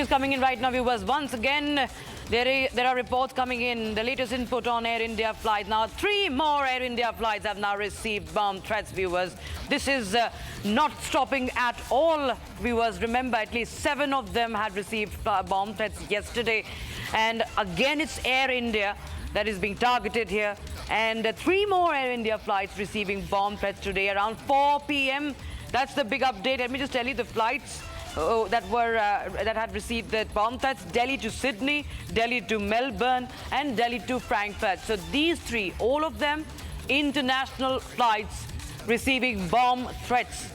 details coming in right now, viewers. Once again, there are reports coming in. The latest input on Air India flights. Now, 3 more Air India flights have now received bomb threats, viewers. This is not stopping at all, viewers. Remember, at least 7 of them had received bomb threats yesterday. And again, it's Air India that is being targeted here. And 3 more Air India flights receiving bomb threats today around 4 p.m. That's the big update. Let me just tell you the flights that had received the bomb threats: Delhi to Sydney, Delhi to Melbourne, and Delhi to Frankfurt. So these 3, all of them, international flights receiving bomb threats.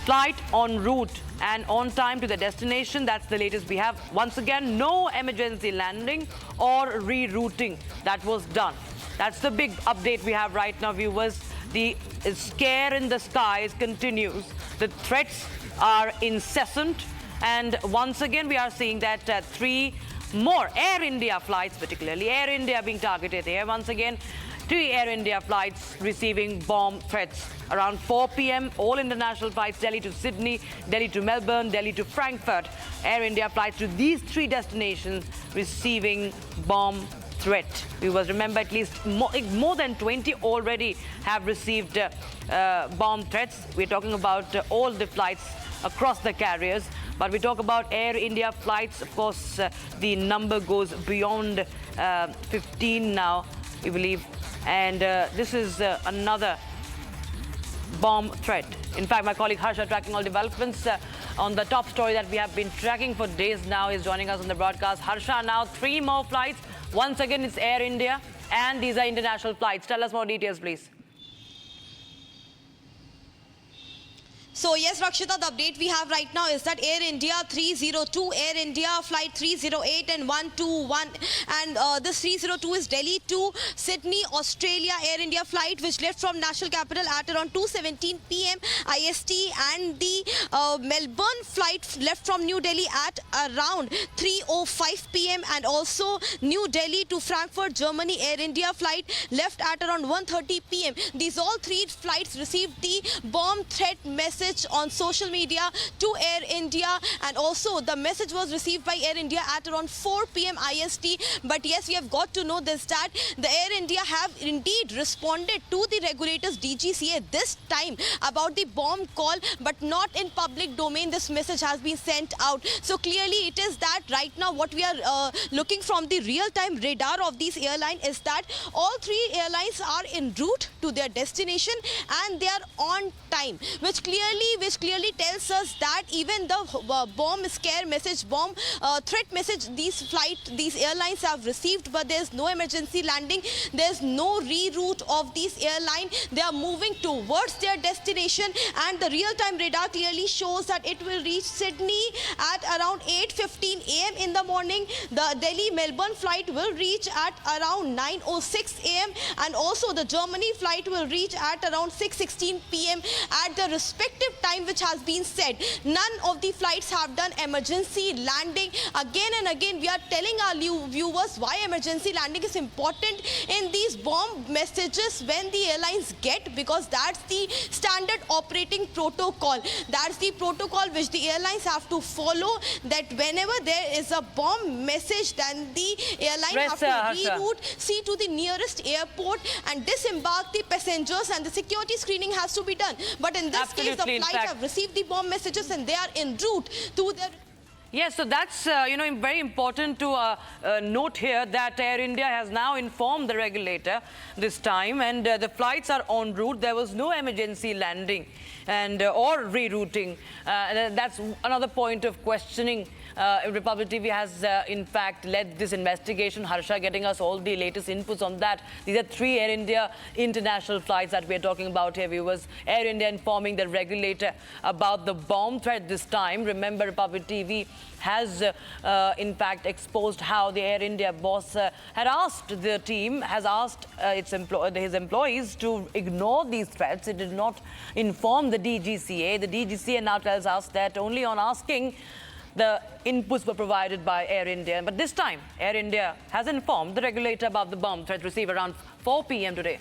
Flight en route and on time to the destination. That's the latest we have. Once again, no emergency landing or rerouting that was done. That's the big update we have right now, viewers. The scare in the skies continues. The threats are incessant. And once again, we are seeing that 3 more Air India flights, particularly Air India being targeted here. Once again, 3 Air India flights receiving bomb threats. Around 4 p.m., all international flights, Delhi to Sydney, Delhi to Melbourne, Delhi to Frankfurt. Air India flights to these 3 destinations receiving bomb threat. Viewers, remember, at least more than 20 already have received bomb threats. We're talking about all the flights across the carriers. But we talk about Air India flights. Of course, the number goes beyond 15 now, we believe. And this is another bomb threat. In fact, my colleague Harsha, tracking all developments on the top story that we have been tracking for days now, is joining us on the broadcast. Harsha, now 3 more flights. Once again, it's Air India, and these are international flights. Tell us more details, please. So yes, Rakshita, the update we have right now is that Air India 302, Air India flight 308 and 121, and this 302 is Delhi to Sydney, Australia Air India flight, which left from national capital at around 2:17 p.m. IST, and the Melbourne flight left from New Delhi at around 3:05 p.m. and also New Delhi to Frankfurt, Germany Air India flight left at around 1:30 p.m. These all 3 flights received the bomb threat message on social media to Air India, and also the message was received by Air India at around 4 p.m. IST. But yes, we have got to know this, that the Air India have indeed responded to the regulators DGCA this time about the bomb call, but not in public domain. This message has been sent out. So clearly it is that right now what we are looking from the real-time radar of these airlines is that all 3 airlines are en route to their destination and they are on time, which clearly tells us that even the bomb scare message, bomb threat message, these airlines have received, but there's no emergency landing, there's no reroute of these airline. They are moving towards their destination, and the real-time radar clearly shows that it will reach Sydney at around 8:15 a.m. in the morning. The Delhi-Melbourne flight will reach at around 9:06 a.m. and also the Germany flight will reach at around 6:16 p.m. at the respective time which has been said. None of the flights have done emergency landing. Again and again, we are telling our viewers why emergency landing is important in these bomb messages when the airlines get, because that's the standard operating protocol. That's the protocol which the airlines have to follow, that whenever there is a bomb message, then the airline have to reroute, see to the nearest airport and disembark the passengers, and the security screening has to be done. But in this case, the flight have received the bomb messages and they are en route to their... Yes, so that's, very important to note here that Air India has now informed the regulator this time, and the flights are en route. There was no emergency landing and or rerouting. That's another point of questioning. Republic TV has, in fact, led this investigation. Harsha getting us all the latest inputs on that. These are 3 Air India international flights that we're talking about here, viewers. Air India informing the regulator about the bomb threat this time. Remember, Republic TV has, in fact, exposed how the Air India boss had asked the team, has asked his employees to ignore these threats. It did not inform the DGCA. The DGCA now tells us that only on asking, the inputs were provided by Air India. But this time, Air India has informed the regulator about the bomb threat received around 4 p.m. today.